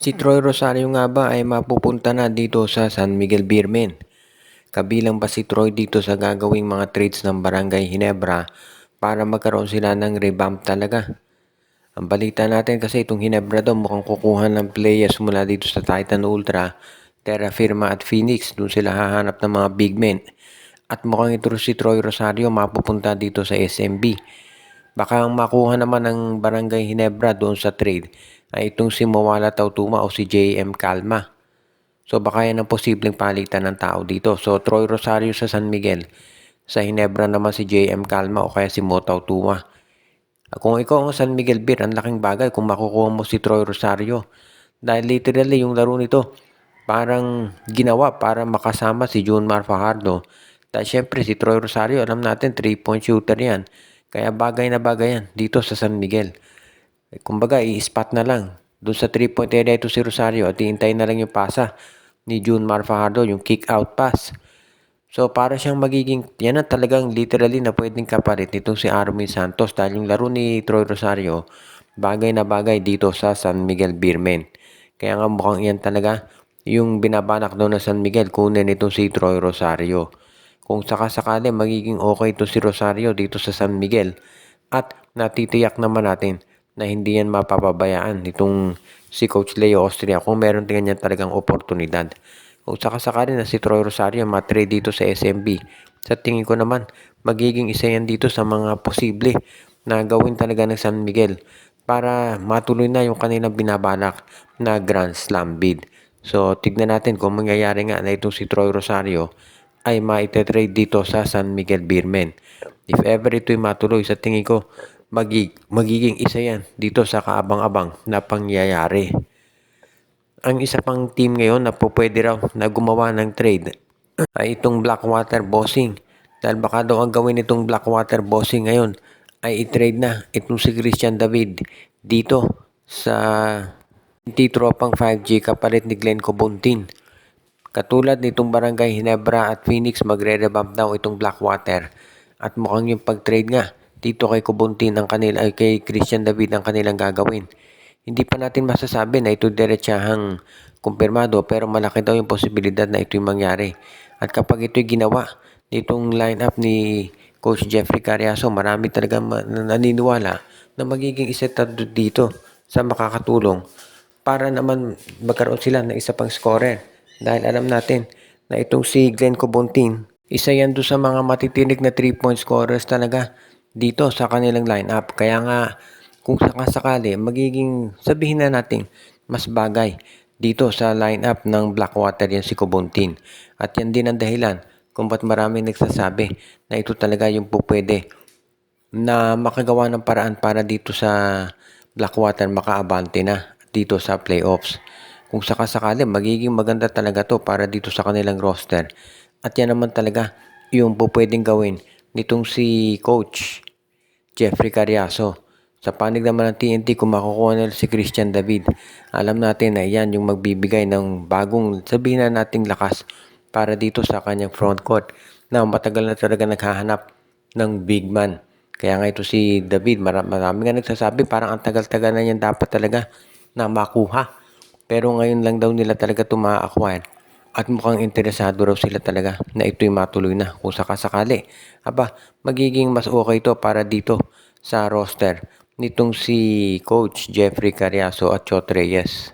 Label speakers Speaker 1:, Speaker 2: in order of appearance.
Speaker 1: Si Troy Rosario nga ba ay mapupunta na dito sa San Miguel Beermen? Kabilang ba si Troy dito sa gagawing mga trades ng Barangay Ginebra para magkaroon sila ng revamp talaga? Ang balita natin kasi itong Ginebra daw mukhang kukuha ng players mula dito sa Titan Ultra, Terra Firma at Phoenix. Doon sila hahanap ng mga big men. At mukhang ito si Troy Rosario mapupunta dito sa SMB. Baka ang makuha naman ng Barangay Ginebra doon sa trade ay itong si Mawala Tautuma o si JM Calma. So baka yan ang posibleng palitan ng tao dito. So Troy Rosario sa San Miguel. Sa Ginebra naman si JM Calma o kaya si Mo Tautuma. Kung ikaw ang San Miguel Beer, ang laking bagay kung makukuha mo si Troy Rosario. Dahil literally yung laro nito parang ginawa para makasama si Junmar Fajardo. Dahil syempre si Troy Rosario, alam natin 3-point shooter yan. Kaya bagay na bagay yan dito sa San Miguel. Kumbaga, i-spot na lang. Doon sa 3-point area ito si Rosario at iintay na lang yung pasa ni Junmar Fajardo, yung kick-out pass. So, para siyang magiging, yan ang talagang literally na pwedeng kapalit nitong si Armin Santos dahil yung laro ni Troy Rosario, bagay na bagay dito sa San Miguel Beermen. Kaya nga mukhang yan talaga yung binabanak doon na San Miguel kunin itong si Troy Rosario. Kung sakasakali magiging okay ito si Rosario dito sa San Miguel at natitiyak naman natin na hindi yan mapapabayaan nitong si Coach Leo Austria kung meron din yan talagang oportunidad. Kung sakasakali na si Troy Rosario matrade dito sa SMB, sa tingin ko naman magiging isa yan dito sa mga posible na gawin talaga ng San Miguel para matuloy na yung kanilang binabalak na Grand Slam bid. So, tignan natin kung mangyayari nga na itong si Troy Rosario ay maite-trade dito sa San Miguel Beermen. If ever ito'y matuloy, sa tingin ko, magiging isa yan dito sa kaabang-abang na pangyayari. Ang isa pang team ngayon na pwede raw na gumawa ng trade ay itong Blackwater Bossing. Dahil baka daw ang gawin itong Blackwater Bossing ngayon ay i-trade na itong si Christian David dito sa tropang 5G kapalit ni Glenn Cobontin. Katulad nitong Barangay Ginebra at Phoenix, magre-revamp daw itong Blackwater. At mukhang yung pag-trade nga dito kay Cobontin ang kanila ay kay Christian David ang kanilang gagawin. Hindi pa natin masasabi na ito diretsahang kumpirmado pero malaki daw yung posibilidad na ito'y mangyari. At kapag ito'y ginawa nitong lineup ni Coach Jeffrey Cariaso, marami talaga naniniwala na magiging isa dito sa makakatulong para naman magkaroon sila ng isa pang scorer. Dahil alam natin na itong si Glenn Cobontin, isa yan doon sa mga matitinig na 3-point scorers talaga dito sa kanilang lineup. Kaya nga, kung sakasakali, magiging sabihin na natin mas bagay dito sa lineup ng Blackwater yan si Cobontin. At yan din ang dahilan kung ba't maraming nagsasabi na ito talaga yung pupwede na makagawa ng paraan para dito sa Blackwater makaabante na dito sa playoffs. Kung sakasakali, magiging maganda talaga to para dito sa kanilang roster. At yan naman talaga yung pwedeng gawin nitong si Coach Jeffrey Cariaso. Sa panig naman ng TNT, kung makukuha nila si Christian David, alam natin na yan yung magbibigay ng bagong, sabihin na nating lakas para dito sa kanyang frontcourt na matagal na talaga naghahanap ng big man. Kaya nga ito si David, marami nga nagsasabi parang ang tagal-tagal na yan dapat talaga na makuha. Pero ngayon lang daw nila talaga ito ma-acquire. At mukhang interesado raw sila talaga na ito'y matuloy na kung sakasakali. Aba, magiging mas okay ito para dito sa roster nitong si Coach Jeffrey Cariaso at Chot Reyes.